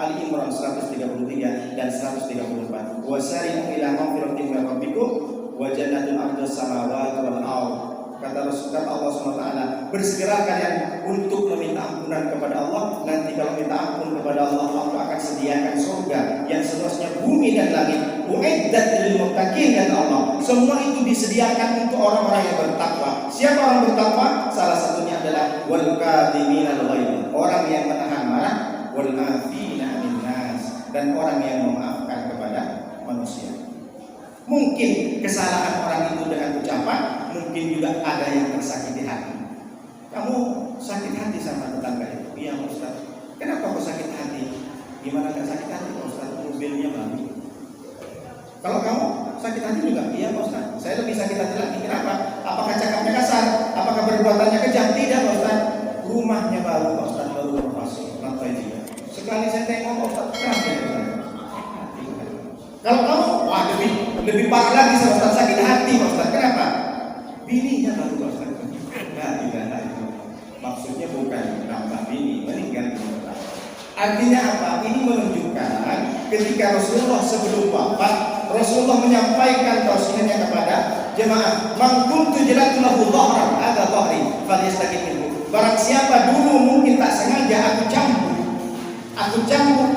Ali Imran 133 dan 134. Wasari'u ila maghfiratin min rabbikum wa jannatin 'arduha samawati wal ardh. Kata Allah SWT, bersegera kalian untuk meminta ampunan kepada Allah. Nanti kalau minta ampun kepada Allah, Allah akan sediakan surga yang seluasnya bumi dan langit. Uiddat lil muttaqin, kata Allah. Semua itu disediakan untuk orang-orang yang bertakwa. Siapa orang bertakwa? Salah satunya adalah wal kadhimina al-ghaidh, orang yang menahan marah, wal 'afina 'anil nas, dan orang yang memaafkan kepada manusia. Mungkin kesalahan orang itu dengan ucapan, mungkin juga ada yang tersakiti hati. Kamu sakit hati sama tetangga itu? Iya Ustaz. Kenapa kau sakit hati? Gimana gak sakit hati Ustaz? Mobilnya baru. Kalau kamu sakit hati juga? Iya Ustaz. Saya lebih sakit hati lagi. Kenapa? Apakah cakapnya kasar? Apakah perbuatannya kejam? Tidak Ustaz. Rumahnya baru Ustaz, baru renovasi lantai 3. Sekali saya tengok Ustaz, kenapa? Kalau kamu, wah lebih parah lagi Ustaz, sakit hati Ustaz. Kenapa? Bininya baru Ustaz. Tidak. Maksudnya bukan nambah bini, meninggal Ustaz. Artinya apa? Ini menunjukkan ketika Rasulullah sebelum wafat, Rasulullah menyampaikan tausiahnya kepada jemaah, "Man kuntu jalatu lahu dhahran, hadza dhahri, falyastaqim minhu." Barang siapa dulu mungkin tak sengaja aku cambuk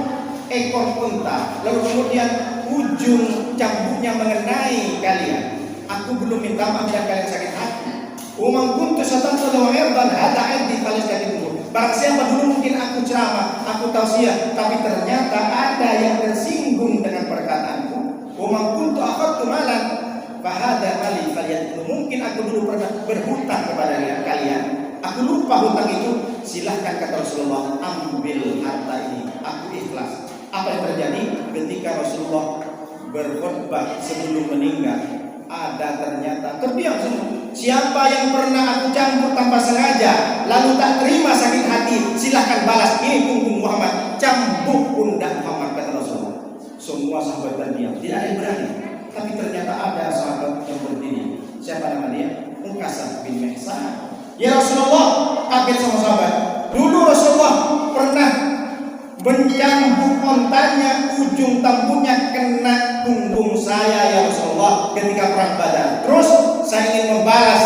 ekor unta, lalu kemudian ujung cambuknya mengenai kalian, aku belum minta maaf dan kalian sakit hati. Umam kuntu satantu lahu irdan hadza 'indi falyastaqim minhu. Barang siapa dulu mungkin aku ceramah, aku tausiah, tapi ternyata ada yang tersinggung dengan perkataanku. Umam kuntu akhadtu malan fahadha mali falyadhu. Mungkin aku dulu pernah berhutang kepada kalian, aku lupa hutang itu, silahkan kata Rasulullah, ambil harta ini, aku ikhlas. Apa yang terjadi ketika Rasulullah berkhutbah sebelum meninggal? Ada ternyata terdiam semua. Siapa yang pernah aku campur tanpa sengaja, lalu tak terima sakit hati, silahkan balas. Ini punggung Muhammad, cambuk pundak Muhammad, kata Rasulullah. Semua sahabat terdiam, tidak ada yang berani. Tapi ternyata ada sahabat yang berdiri. Siapa nama dia? Ukasah bin Mihsan. Ya Rasulullah, kaget sama sahabat. Dulu Rasulullah pernah mencambuk ontanya, ujung tambunnya kena punggung saya ya Rasulullah ketika perang Badar. Terus saya ingin membalas,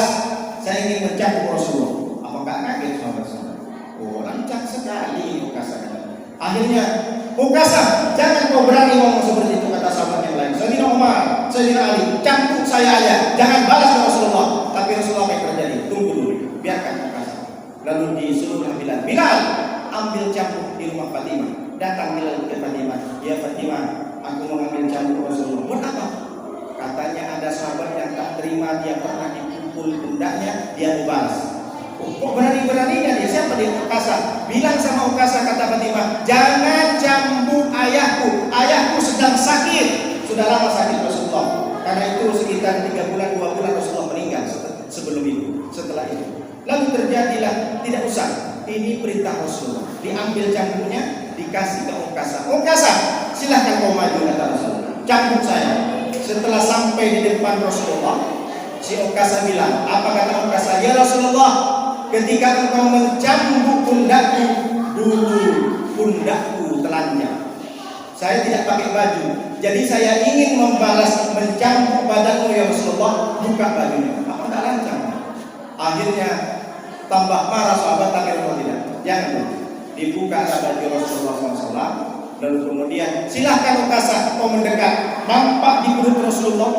saya ingin mencambuk Rasulullah. Apakah kaget sahabat-sahabat? Oh, lancang sekali Ukasah. Akhirnya Ukasah, jangan kau berani ngomong seperti itu, kata sahabat yang lain. Sayyidina Umar, Sayyidina Ali, cambuk saya aja, jangan balas ya Rasulullah. Tapi Rasulullah apa yang terjadi? Tunggu dulu, biarkan Ukasah. Lalu disuruhlah Bilal, ambil cambuk di rumah Fatimah. Datang Bilal ke Fatimah. Ya Fatimah, aku mau ambil cambuk Rasulullah. Buat apa? Katanya ada sahabat yang tak terima dia pernah dipukul pundaknya, dia balas. Kok berani-beraninya dia? Siapa dia? Ukasah. Bilang sama Ukasah, kata Fatimah, jangan cambuk ayahku. Ayahku sedang sakit. Sudah lama sakit Rasulullah. Karena itu sekitar 3 bulan 2 bulan Rasulullah meninggal sebelum itu. Setelah itu, lalu terjadilah, tidak usah. Ini perintah Rasulullah. Diambil cambuknya, dikasih ke Ukasah. Ukasah, silahkan kau maju, kata Rasulullah. Cambuk saya. Setelah sampai di depan Rasulullah, si Ukasah bilang, apa kata Ukasah? Ya Rasulullah, ketika engkau mencambuk pundakku, dulu pundakku telanjang. Saya tidak pakai baju, jadi saya ingin membalas mencambuk badanmu ya Rasulullah, buka bajunya. Apa tak lancang? Akhirnya tambah marah sahabat, tapi Rasulullah tidak. Jangan, dibuka baju Rasulullah SAW. Lalu kemudian silahkan Ukasah kau mendekat. Nampak di perut Rasulullah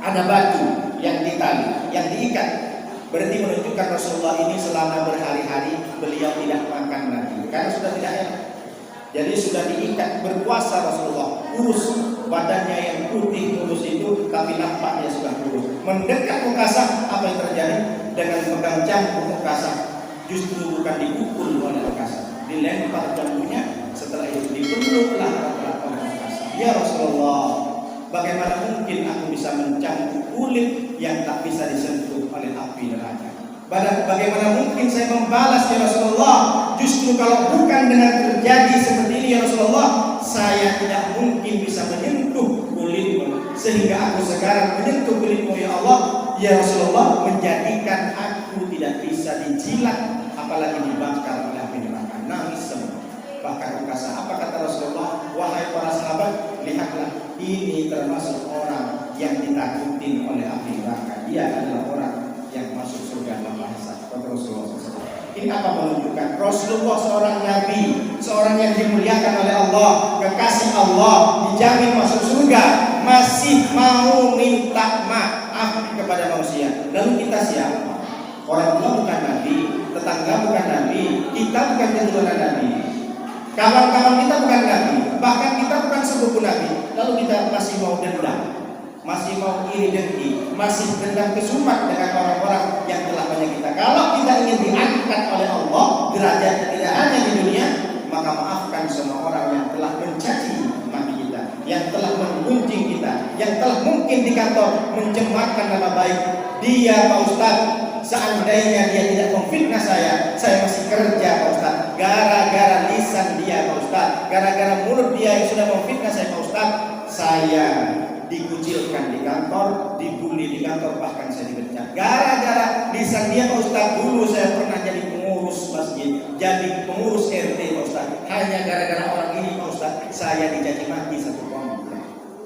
ada batu yang ditali, yang diikat. Berarti menunjukkan Rasulullah ini selama berhari-hari beliau tidak makan lagi, karena sudah tidak enak. Jadi sudah diikat, berpuasa Rasulullah, kurus badannya yang putih kurus itu, tapi nampaknya sudah kurus. Mendekat Ukasah, apa yang terjadi? Dengan pegang cambuk Ukasah, justru bukan dipukul oleh Ukasah, dilempar cambuknya. Setelah itu dipeluklah rata-rata Ukasah. Ya Rasulullah, bagaimana mungkin aku bisa mencambuk kulit yang tak bisa disentuh oleh api neraka? Bagaimana mungkin saya membalas ya Rasulullah? Justru kalau bukan dengan terjadi seperti ini ya Rasulullah, saya tidak mungkin bisa menyentuh kulitmu, sehingga aku sekarang menyentuh kulitmu ya Allah. Ya Rasulullah, menjadikan aku tidak bisa dijilat, apalagi dibakar oleh api neraka. Nangis semua. Bahkan Ukasah, apa kata Rasulullah? lihatlah, ini termasuk orang yang ditakutin oleh api neraka. Dia adalah orang yang masuk surga dalam bahasa Rasulullah SAW. Ini apa menunjukkan? Rasulullah seorang nabi, seorang yang dimuliakan oleh Allah, kekasih Allah, dijamin masuk surga, masih mau minta maaf kepada manusia. Lalu kita siapa? Orang tua bukan nabi, tetangga bukan nabi, kita bukan keturunan nabi, kawan-kawan kita bukan nabi, bahkan kita bukan sepupu nabi. Lalu kita masih mau dendam, masih mau iri dengki, masih dendam kesumat dengan orang-orang yang telah banyak kita. Kalau kita ingin diangkat oleh Allah derajatnya tidak hanya di dunia, maka maafkan semua orang yang telah mencaci maki kita, yang telah menggunjing kita, yang telah mungkin di kantor mencemarkan nama baik dia. Pak Ustaz, seandainya dia tidak memfitnah saya masih kerja Pak Ustaz. Gara-gara lisan dia Pak Ustaz, gara-gara mulut dia yang sudah memfitnah saya Pak Ustaz, saya dikucilkan di kantor, dibully di kantor, bahkan saya dipecat. Gara-gara lisan dia Pak Ustaz. Dulu saya pernah jadi pengurus masjid, jadi pengurus RT Pak Ustaz. Hanya gara-gara orang ini Pak Ustaz, saya dicaci maki satu kelompok.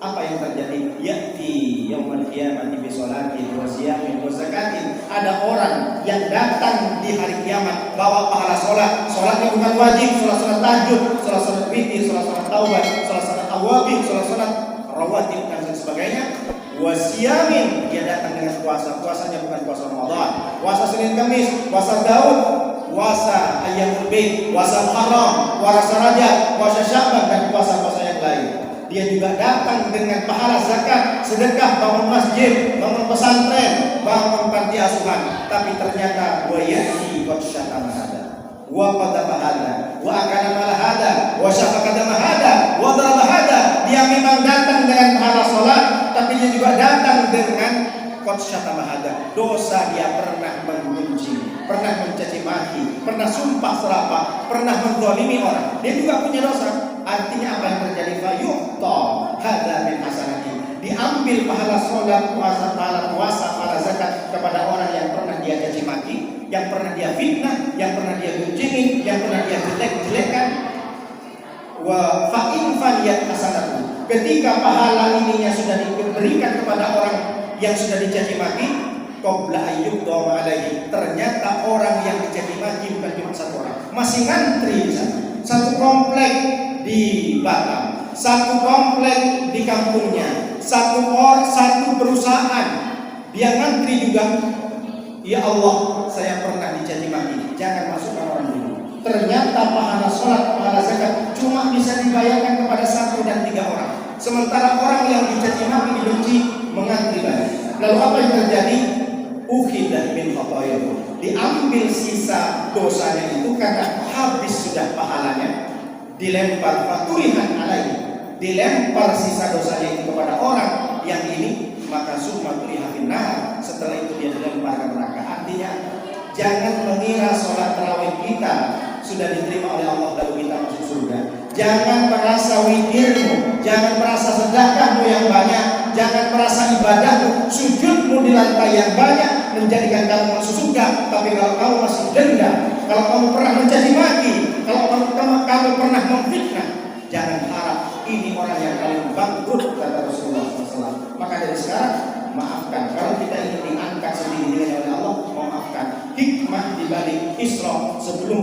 Apa yang terjadi? Ya'ti yaumul qiyamati bi sholatin wa siyamin wa zakatin. Ada orang yang datang di hari kiamat bawa pahala sholat. Sholatnya bukan wajib, sholat tahajud, sholat witir, sholat taubat, sholat awabin, sholat rawatib dan sebagainya. Wasiyamin, dia datang dengan puasa. Puasanya bukan puasa Ramadan, puasa Senin Kamis, puasa Daud, puasa Ayyamul Bid, puasa Haram, puasa Rajab, puasa Syaban, dan puasa-puasa yang lain. Dia juga datang dengan pahala zakat, sedekah, bangun masjid, bangun pesantren, bangun panti asuhan. Tapi ternyata wayati qad syatama hada wa qadaba hada wa akana mala hada wa syafaqada hada wa daraba hada. Dia memang datang dengan pahala salat, tapi dia juga datang dengan qad syatama hada. Dosa dia pernah menggunjing, pernah mencaci maki, pernah sumpah serapah, pernah menzalimi orang. Dia juga punya dosa. Artinya apa yang terjadi? Fayuqta hada min hasanati. Diambil pahala salat, puasa, pahala zakat kepada orang yang pernah dia caci maki, yang pernah dia fitnah, yang pernah dia gunjingin, yang pernah dia jelek-jelekan. Wa fa in faniyat hasanatu. Ketika pahala ininya sudah diberikan kepada orang yang sudah dicaci maki, qabla ayyubda alaihi. Ternyata orang yang dicaci maki bukan cuma satu orang, masih ngantri di sana. Satu komplek di Batam, satu komplek di kampungnya, satu perusahaan, dia ngantri juga. Ya Allah, saya pernah dicaci maki, jangan masukkan orang dulu. Ternyata pahala sholat, pahala zakat cuma bisa dibayarkan kepada 1 dan 3 orang. Sementara orang yang dicaci maki, dibenci, mengantri lagi. Lalu apa yang terjadi? Ukhidah min khatayahu. Diambil sisa dosanya itu karena habis sudah pahalanya, dilempar faturihan alaihi, dilempar sisa dosanya itu kepada orang yang ini, maka summa tuliha finnar. Setelah itu dia dilempar ke neraka. Artinya jangan mengira sholat tarawih kita sudah diterima oleh Allah lalu kita masuk surga. Jangan merasa witirmu, jangan merasa sedekahmu yang banyak, jangan merasa ibadahmu, sujudmu di lantai yang banyak menjadikan kamu masuk surga. Tapi kalau kamu masih dendam, kalau kamu pernah mencaci maki, kalau kamu pernah memfitnah, jangan harap ini orang yang paling bangkrut, kata Rasulullah SAW. Maka dari sekarang maafkan. Kalau kita ingin diangkat sendiri oleh Allah, memaafkan. Hikmah dibalik Isra sebelum